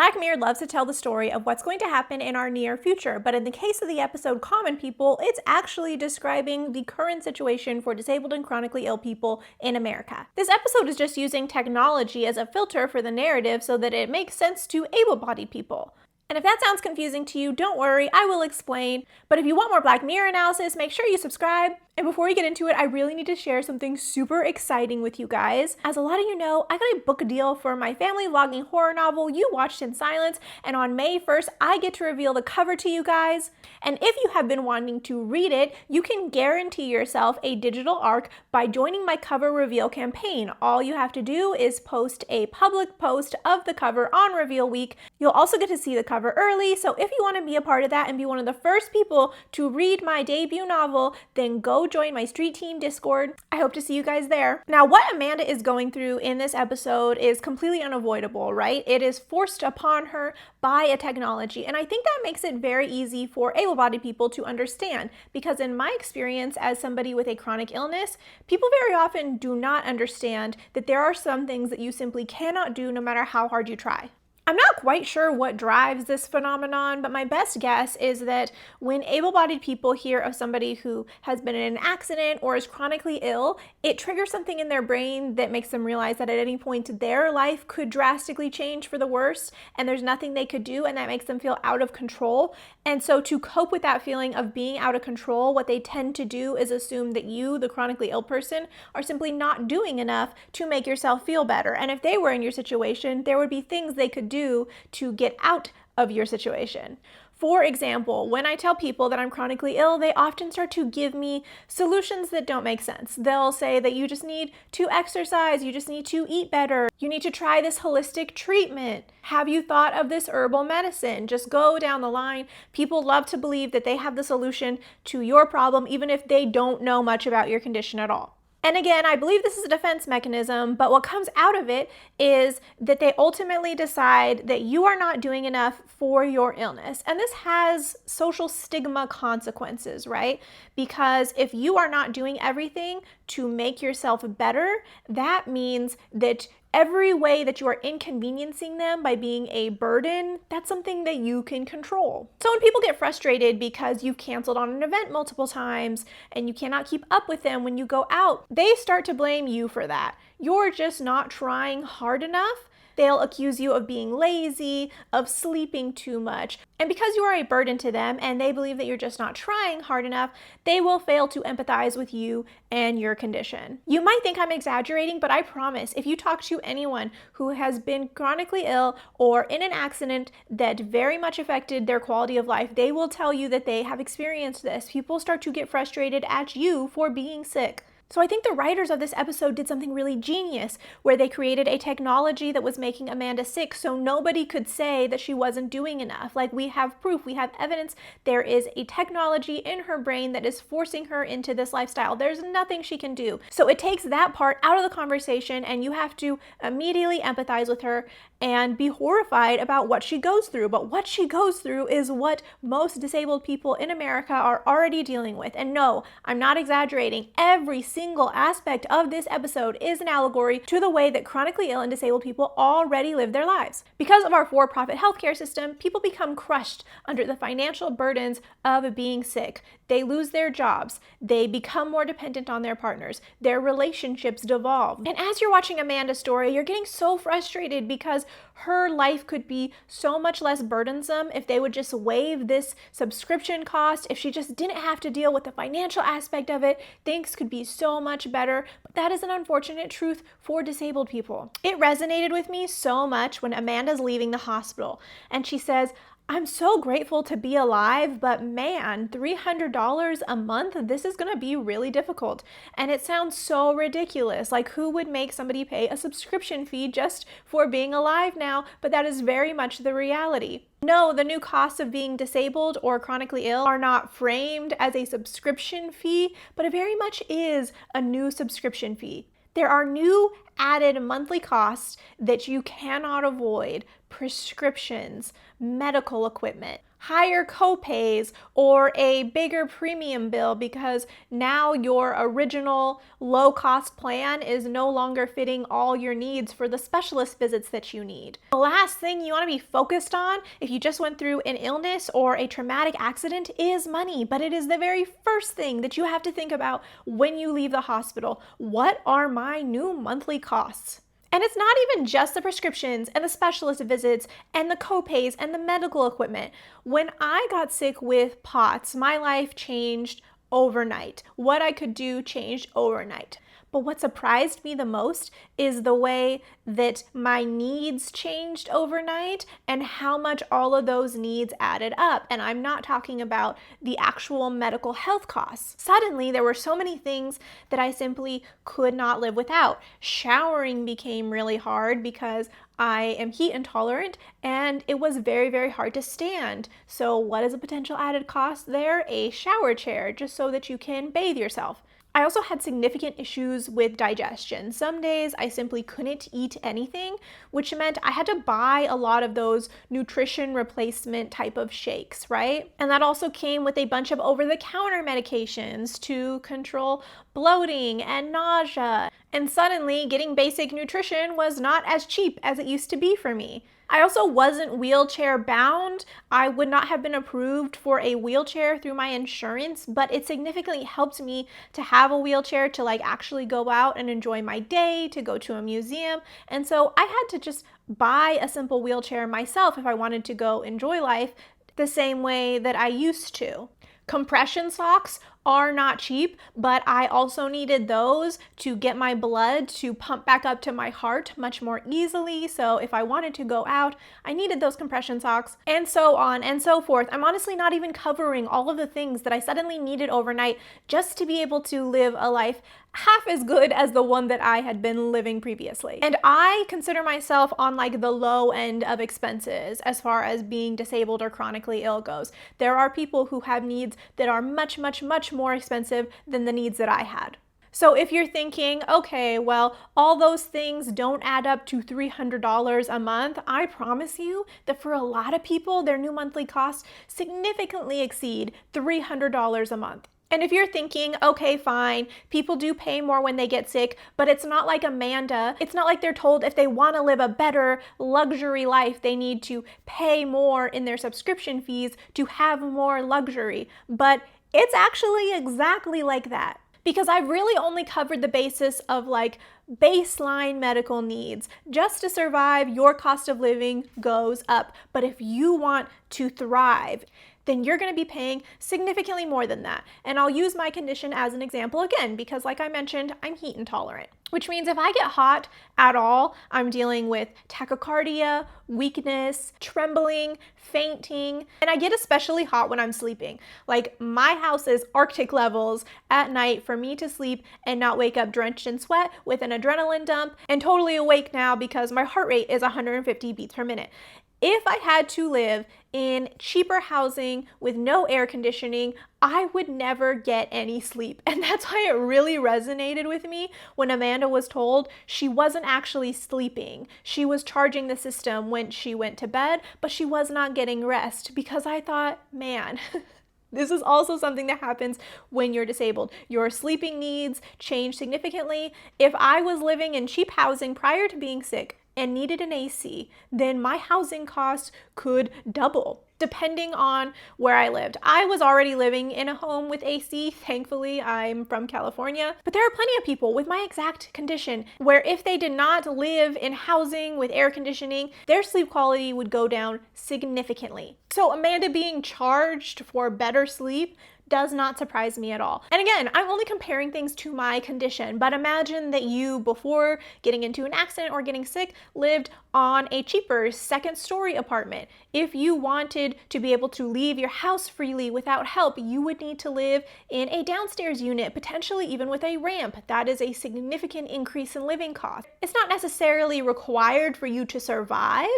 Black Mirror loves to tell the story of what's going to happen in our near future, but in the case of the episode Common People, it's actually describing the current situation for disabled and chronically ill people in America. This episode is just using technology as a filter for the narrative so that it makes sense to able-bodied people. And if that sounds confusing to you, don't worry, I will explain. But if you want more Black Mirror analysis, make sure you subscribe. And before we get into it, I really need to share something super exciting with you guys. As a lot of you know, I got a book deal for my family vlogging horror novel, You Watched in Silence, and on May 1st, I get to reveal the cover to you guys. And if you have been wanting to read it, you can guarantee yourself a digital ARC by joining my cover reveal campaign. All you have to do is post a public post of the cover on reveal week. You'll also get to see the cover early, so if you want to be a part of that and be one of the first people to read my debut novel, then go join my Street Team Discord. I hope to see you guys there. Now, what Amanda is going through in this episode is completely unavoidable, right? It is forced upon her by a technology, and I think that makes it very easy for able-bodied people to understand, because in my experience as somebody with a chronic illness, people very often do not understand that there are some things that you simply cannot do no matter how hard you try. I'm not quite sure what drives this phenomenon, but my best guess is that when able-bodied people hear of somebody who has been in an accident or is chronically ill, it triggers something in their brain that makes them realize that at any point their life could drastically change for the worse and there's nothing they could do, and that makes them feel out of control. And so to cope with that feeling of being out of control, what they tend to do is assume that you, the chronically ill person, are simply not doing enough to make yourself feel better. And if they were in your situation, there would be things they could do to get out of your situation. For example, when I tell people that I'm chronically ill, they often start to give me solutions that don't make sense. They'll say that you just need to exercise, you just need to eat better, you need to try this holistic treatment. Have you thought of this herbal medicine? Just go down the line. People love to believe that they have the solution to your problem, even if they don't know much about your condition at all. And again, I believe this is a defense mechanism, but what comes out of it is that they ultimately decide that you are not doing enough for your illness. And this has social stigma consequences, right? Because if you are not doing everything to make yourself better, that means that every way that you are inconveniencing them by being a burden, that's something that you can control. So when people get frustrated because you've canceled on an event multiple times and you cannot keep up with them when you go out, they start to blame you for that. You're just not trying hard enough. They'll accuse you of being lazy, of sleeping too much. And because you are a burden to them and they believe that you're just not trying hard enough, they will fail to empathize with you and your condition. You might think I'm exaggerating, but I promise if you talk to anyone who has been chronically ill or in an accident that very much affected their quality of life, they will tell you that they have experienced this. People start to get frustrated at you for being sick. So I think the writers of this episode did something really genius, where they created a technology that was making Amanda sick so nobody could say that she wasn't doing enough. Like, we have proof, we have evidence. There is a technology in her brain that is forcing her into this lifestyle. There's nothing she can do. So it takes that part out of the conversation, and you have to immediately empathize with her and be horrified about what she goes through. But what she goes through is what most disabled people in America are already dealing with. And no, I'm not exaggerating. Every single aspect of this episode is an allegory to the way that chronically ill and disabled people already live their lives. Because of our for-profit healthcare system, people become crushed under the financial burdens of being sick. They lose their jobs. They become more dependent on their partners. Their relationships devolve. And as you're watching Amanda's story, you're getting so frustrated because her life could be so much less burdensome if they would just waive this subscription cost. If she just didn't have to deal with the financial aspect of it, things could be so much better. But that is an unfortunate truth for disabled people. It resonated with me so much when Amanda's leaving the hospital and she says, I'm so grateful to be alive, but man, $300 a month, this is gonna be really difficult. And it sounds so ridiculous. Like, who would make somebody pay a subscription fee just for being alive now? But that is very much the reality. No, the new costs of being disabled or chronically ill are not framed as a subscription fee, but it very much is a new subscription fee. There are new added monthly costs that you cannot avoid prescriptions, medical equipment, higher copays, or a bigger premium bill because now your original low-cost plan is no longer fitting all your needs for the specialist visits that you need. The last thing you want to be focused on if you just went through an illness or a traumatic accident is money, but it is the very first thing that you have to think about when you leave the hospital. What are my new monthly costs? And it's not even just the prescriptions and the specialist visits and the copays and the medical equipment. When I got sick with POTS, my life changed overnight. What I could do changed overnight. But what surprised me the most is the way that my needs changed overnight and how much all of those needs added up. And I'm not talking about the actual medical health costs. Suddenly, there were so many things that I simply could not live without. Showering became really hard because I am heat intolerant and it was very, very hard to stand. So what is a potential added cost there? A shower chair, just so that you can bathe yourself. I also had significant issues with digestion. Some days I simply couldn't eat anything, which meant I had to buy a lot of those nutrition replacement type of shakes, right? And that also came with a bunch of over-the-counter medications to control bloating and nausea. And suddenly, getting basic nutrition was not as cheap as it used to be for me. I also wasn't wheelchair bound. I would not have been approved for a wheelchair through my insurance, but it significantly helped me to have a wheelchair to actually go out and enjoy my day, to go to a museum. And so I had to just buy a simple wheelchair myself if I wanted to go enjoy life the same way that I used to. Compression socks are not cheap, but I also needed those to get my blood to pump back up to my heart much more easily. So if I wanted to go out, I needed those compression socks, and so on and so forth. I'm honestly not even covering all of the things that I suddenly needed overnight just to be able to live a life half as good as the one that I had been living previously. And I consider myself on the low end of expenses as far as being disabled or chronically ill goes. There are people who have needs that are much, much, much more expensive than the needs that I had. So if you're thinking, okay, well, all those things don't add up to $300 a month, I promise you that for a lot of people, their new monthly costs significantly exceed $300 a month. And if you're thinking, okay, fine, people do pay more when they get sick, but it's not like Amanda. It's not like they're told if they want to live a better luxury life, they need to pay more in their subscription fees to have more luxury. But it's actually exactly like that. Because I've really only covered the basis of baseline medical needs. Just to survive, your cost of living goes up. But if you want to thrive, then you're going to be paying significantly more than that. And I'll use my condition as an example again, because like I mentioned, I'm heat intolerant, which means if I get hot at all, I'm dealing with tachycardia, weakness, trembling, fainting, and I get especially hot when I'm sleeping. My house is Arctic levels at night for me to sleep and not wake up drenched in sweat with an adrenaline dump and totally awake now because my heart rate is 150 beats per minute. If I had to live in cheaper housing with no air conditioning, I would never get any sleep. And that's why it really resonated with me when Amanda was told she wasn't actually sleeping. She was charging the system when she went to bed, but she was not getting rest, because I thought, man, this is also something that happens when you're disabled. Your sleeping needs change significantly. If I was living in cheap housing prior to being sick and needed an AC, then my housing costs could double depending on where I lived. I was already living in a home with AC. Thankfully, I'm from California. But there are plenty of people with my exact condition where if they did not live in housing with air conditioning, their sleep quality would go down significantly. So Amanda being charged for better sleep does not surprise me at all. And again, I'm only comparing things to my condition, but imagine that you, before getting into an accident or getting sick, lived on a cheaper second-story apartment. If you wanted to be able to leave your house freely without help, you would need to live in a downstairs unit, potentially even with a ramp. That is a significant increase in living costs. It's not necessarily required for you to survive,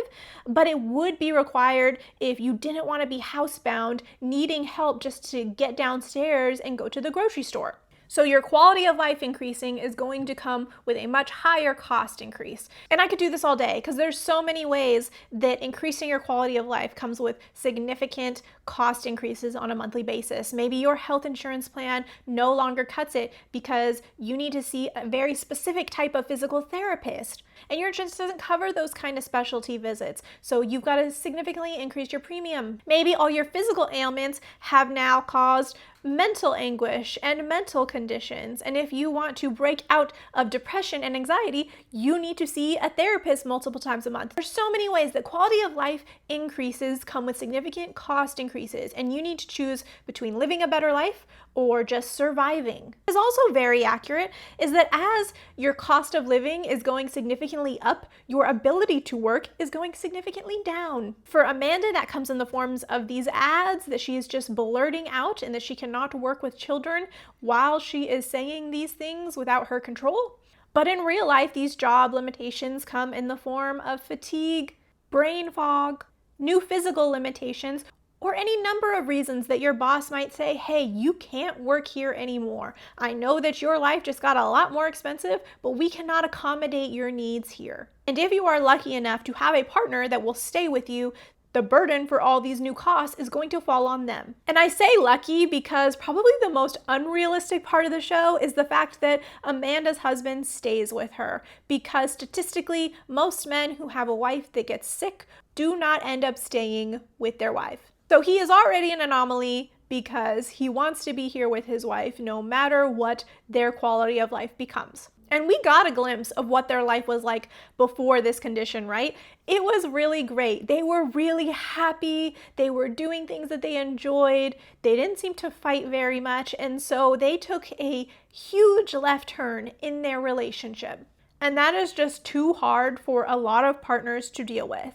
but it would be required if you didn't want to be housebound, needing help just to get downstairs and go to the grocery store. So your quality of life increasing is going to come with a much higher cost increase. And I could do this all day because there's so many ways that increasing your quality of life comes with significant cost increases on a monthly basis. Maybe your health insurance plan no longer cuts it because you need to see a very specific type of physical therapist. And your insurance doesn't cover those kind of specialty visits. So you've got to significantly increase your premium. Maybe all your physical ailments have now caused mental anguish and mental conditions. And if you want to break out of depression and anxiety, you need to see a therapist multiple times a month. There's so many ways that quality of life increases come with significant cost increases, and you need to choose between living a better life or just surviving. What is also very accurate is that as your cost of living is going significantly up, your ability to work is going significantly down. For Amanda, that comes in the forms of these ads that she is just blurting out and that she cannot work with children while she is saying these things without her control. But in real life, these job limitations come in the form of fatigue, brain fog, new physical limitations, or any number of reasons that your boss might say, hey, you can't work here anymore. I know that your life just got a lot more expensive, but we cannot accommodate your needs here. And if you are lucky enough to have a partner that will stay with you, the burden for all these new costs is going to fall on them. And I say lucky because probably the most unrealistic part of the show is the fact that Amanda's husband stays with her, because statistically, most men who have a wife that gets sick do not end up staying with their wife. So he is already an anomaly because he wants to be here with his wife no matter what their quality of life becomes. And we got a glimpse of what their life was like before this condition, right? It was really great. They were really happy. They were doing things that they enjoyed. They didn't seem to fight very much. And so they took a huge left turn in their relationship. And that is just too hard for a lot of partners to deal with.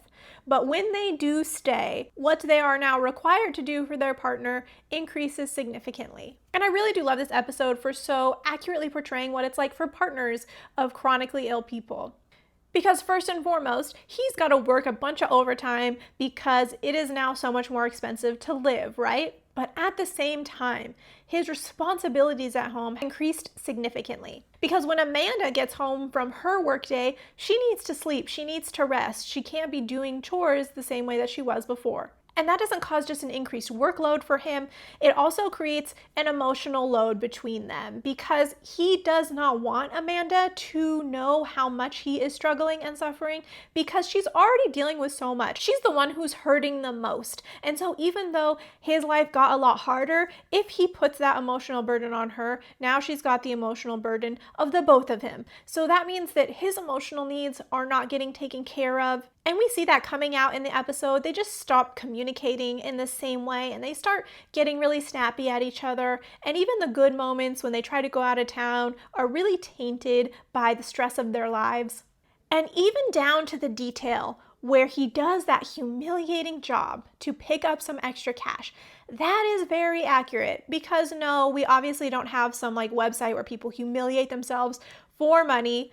But when they do stay, what they are now required to do for their partner increases significantly. And I really do love this episode for so accurately portraying what it's like for partners of chronically ill people. Because first and foremost, he's got to work a bunch of overtime because it is now so much more expensive to live, right? But at the same time, his responsibilities at home increased significantly. Because when Amanda gets home from her workday, she needs to sleep, she needs to rest. She can't be doing chores the same way that she was before. And that doesn't cause just an increased workload for him. It also creates an emotional load between them because he does not want Amanda to know how much he is struggling and suffering because she's already dealing with so much. She's the one who's hurting the most. And so even though his life got a lot harder, if he puts that emotional burden on her, now she's got the emotional burden of the both of him. So that means that his emotional needs are not getting taken care of. And we see that coming out in the episode. They just stop communicating in the same way and they start getting really snappy at each other. And even the good moments when they try to go out of town are really tainted by the stress of their lives. And even down to the detail where he does that humiliating job to pick up some extra cash. That is very accurate because no, we obviously don't have some like website where people humiliate themselves for money.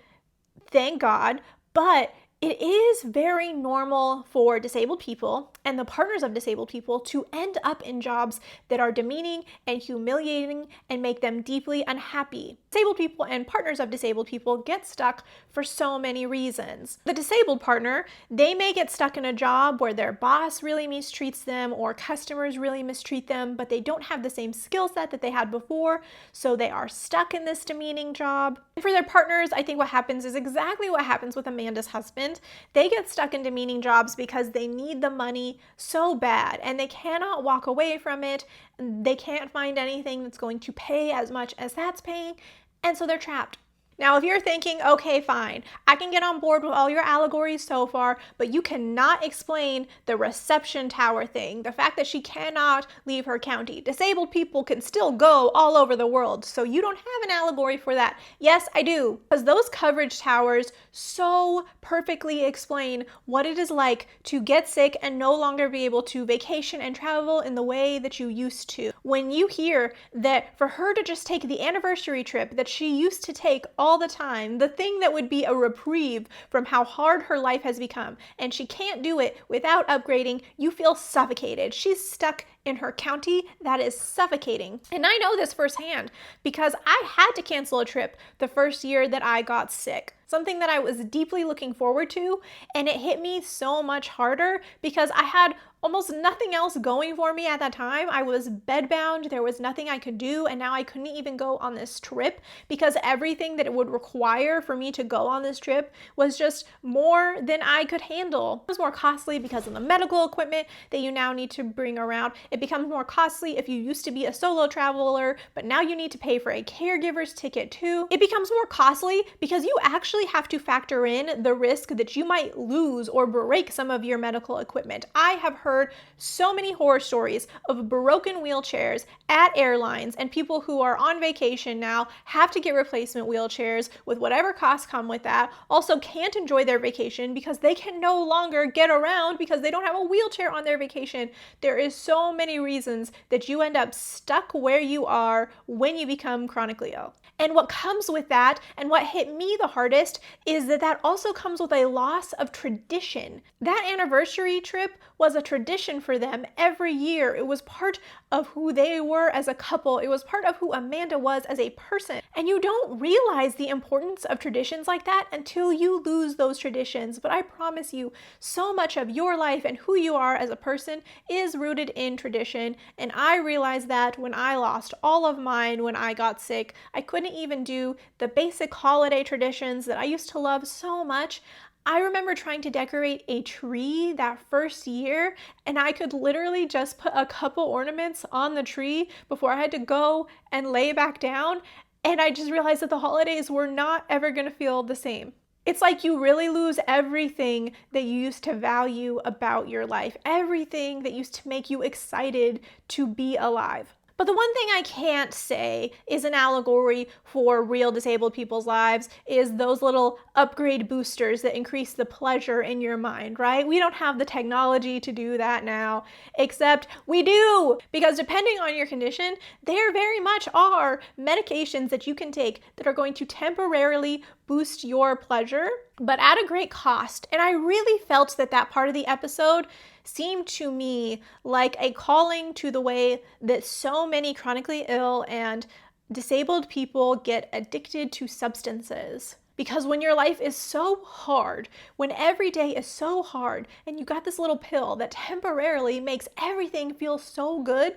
Thank God. But it is very normal for disabled people and the partners of disabled people to end up in jobs that are demeaning and humiliating and make them deeply unhappy. Disabled people and partners of disabled people get stuck for so many reasons. The disabled partner, they may get stuck in a job where their boss really mistreats them or customers really mistreat them, but they don't have the same skill set that they had before, so they are stuck in this demeaning job. And for their partners, I think what happens is exactly what happens with Amanda's husband. They get stuck in demeaning jobs because they need the money so bad and they cannot walk away from it. They can't find anything that's going to pay as much as that's paying, and so they're trapped. Now, if you're thinking, okay, fine, I can get on board with all your allegories so far, but you cannot explain the reception tower thing, the fact that she cannot leave her county. Disabled people can still go all over the world, so you don't have an allegory for that. Yes, I do, because those coverage towers so perfectly explain what it is like to get sick and no longer be able to vacation and travel in the way that you used to. When you hear that for her to just take the anniversary trip that she used to take all the time, the thing that would be a reprieve from how hard her life has become, and she can't do it without upgrading, you feel suffocated. She's stuck in her county that is suffocating. And I know this firsthand because I had to cancel a trip the first year that I got sick. Something that I was deeply looking forward to, and it hit me so much harder because I had almost nothing else going for me at that time. I was bedbound, there was nothing I could do, and now I couldn't even go on this trip because everything that it would require for me to go on this trip was just more than I could handle. It was more costly because of the medical equipment that you now need to bring around. It becomes more costly if you used to be a solo traveler, but now you need to pay for a caregiver's ticket too. It becomes more costly because you actually have to factor in the risk that you might lose or break some of your medical equipment. I have heard so many horror stories of broken wheelchairs at airlines, and people who are on vacation now have to get replacement wheelchairs with whatever costs come with that. Also can't enjoy their vacation because they can no longer get around because they don't have a wheelchair on their vacation. There is so many reasons that you end up stuck where you are when you become chronically ill. And what comes with that, and what hit me the hardest, is that also comes with a loss of tradition. That anniversary trip was a tradition for them every year. It was part of who they were as a couple. It was part of who Amanda was as a person. And you don't realize the importance of traditions like that until you lose those traditions. But I promise you, so much of your life and who you are as a person is rooted in tradition. And I realized that when I lost all of mine when I got sick. I couldn't even do the basic holiday traditions that I used to love so much. I remember trying to decorate a tree that first year, and I could literally just put a couple ornaments on the tree before I had to go and lay back down. And I just realized that the holidays were not ever going to feel the same. It's like you really lose everything that you used to value about your life, everything that used to make you excited to be alive. But the one thing I can't say is an allegory for real disabled people's lives is those little upgrade boosters that increase the pleasure in your mind, right? We don't have the technology to do that now, except we do, because depending on your condition, there very much are medications that you can take that are going to temporarily boost your pleasure, but at a great cost. And I really felt that part of the episode seemed to me like a calling to the way that so many chronically ill and disabled people get addicted to substances. Because when your life is so hard, when every day is so hard, and you got this little pill that temporarily makes everything feel so good,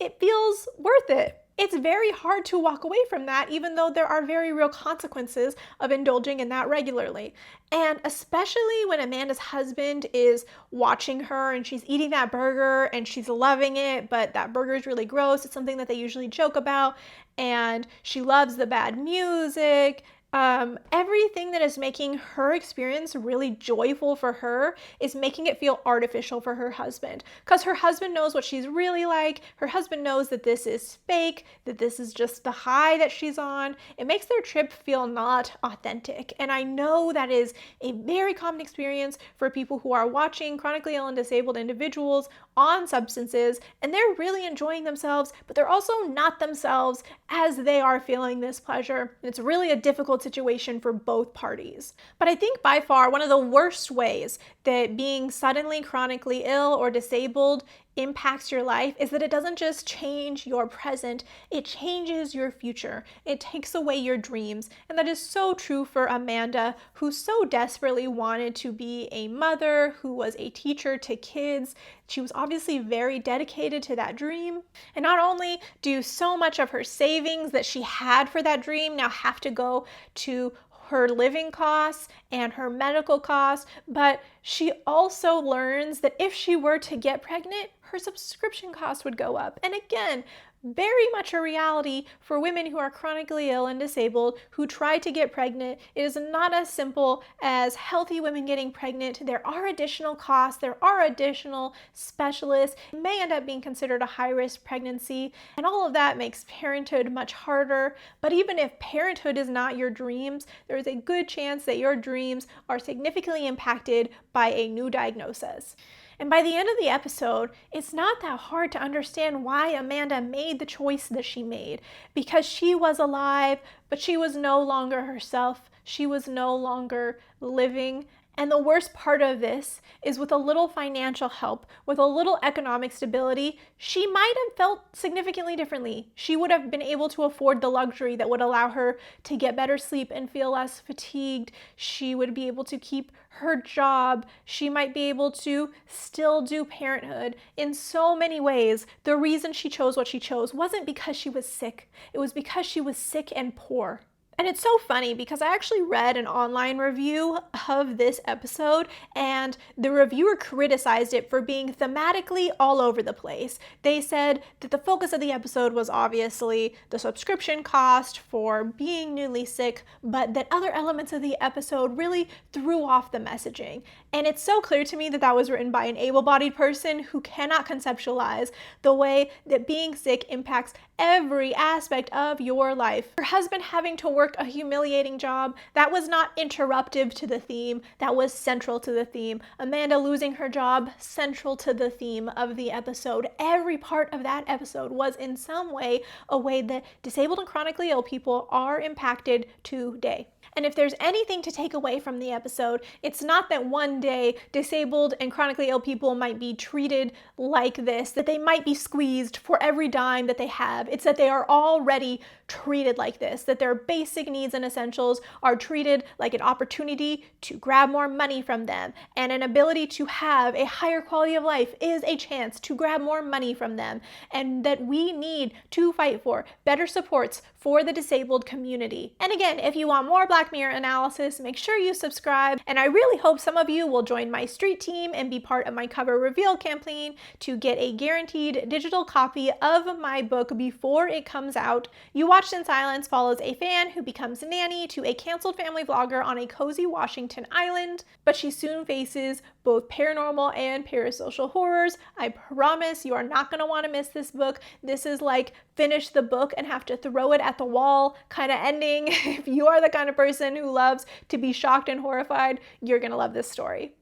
it feels worth it. It's very hard to walk away from that, even though there are very real consequences of indulging in that regularly. And especially when Amanda's husband is watching her and she's eating that burger and she's loving it, but that burger is really gross. It's something that they usually joke about. And she loves the bad music. Everything that is making her experience really joyful for her is making it feel artificial for her husband. Because her husband knows what she's really like. Her husband knows that this is fake, that this is just the high that she's on. It makes their trip feel not authentic. And I know that is a very common experience for people who are watching chronically ill and disabled individuals on substances, and they're really enjoying themselves, but they're also not themselves as they are feeling this pleasure. And it's really a difficult situation for both parties. But I think by far one of the worst ways that being suddenly chronically ill or disabled impacts your life is that it doesn't just change your present, it changes your future. It takes away your dreams. And that is so true for Amanda, who so desperately wanted to be a mother, who was a teacher to kids. She was obviously very dedicated to that dream. And not only do so much of her savings that she had for that dream now have to go to her living costs and her medical costs, but she also learns that if she were to get pregnant, her subscription costs would go up. And again, very much a reality for women who are chronically ill and disabled who try to get pregnant. It is not as simple as healthy women getting pregnant. There are additional costs. There are additional specialists. It may end up being considered a high-risk pregnancy, and all of that makes parenthood much harder. But even if parenthood is not your dreams, there is a good chance that your dreams are significantly impacted by a new diagnosis. And by the end of the episode, it's not that hard to understand why Amanda made the choice that she made, because she was alive, but she was no longer herself. She was no longer living. And the worst part of this is with a little financial help, with a little economic stability, she might have felt significantly differently. She would have been able to afford the luxury that would allow her to get better sleep and feel less fatigued. She would be able to keep her job. She might be able to still do parenthood. In so many ways, the reason she chose what she chose wasn't because she was sick. It was because she was sick and poor. And it's so funny because I actually read an online review of this episode, and the reviewer criticized it for being thematically all over the place. They said that the focus of the episode was obviously the subscription cost for being newly sick, but that other elements of the episode really threw off the messaging. And it's so clear to me that that was written by an able-bodied person who cannot conceptualize the way that being sick impacts every aspect of your life. Her husband having to work a humiliating job, that was not interruptive to the theme, that was central to the theme. Amanda losing her job, central to the theme of the episode. Every part of that episode was in some way a way that disabled and chronically ill people are impacted today. And if there's anything to take away from the episode, it's not that one day disabled and chronically ill people might be treated like this, that they might be squeezed for every dime that they have. It's that they are already treated like this, that their basic needs and essentials are treated like an opportunity to grab more money from them, and an ability to have a higher quality of life is a chance to grab more money from them, and that we need to fight for better supports for the disabled community. And again, if you want more Black Mirror analysis, make sure you subscribe, and I really hope some of you will join my street team and be part of my cover reveal campaign to get a guaranteed digital copy of my book before it comes out. You Watched in Silence follows a fan who becomes nanny to a canceled family vlogger on a cozy Washington island, but she soon faces both paranormal and parasocial horrors. I promise you are not going to want to miss this book. This is like finish the book and have to throw it at the wall kind of ending. If you are the kind of person who loves to be shocked and horrified, you're going to love this story.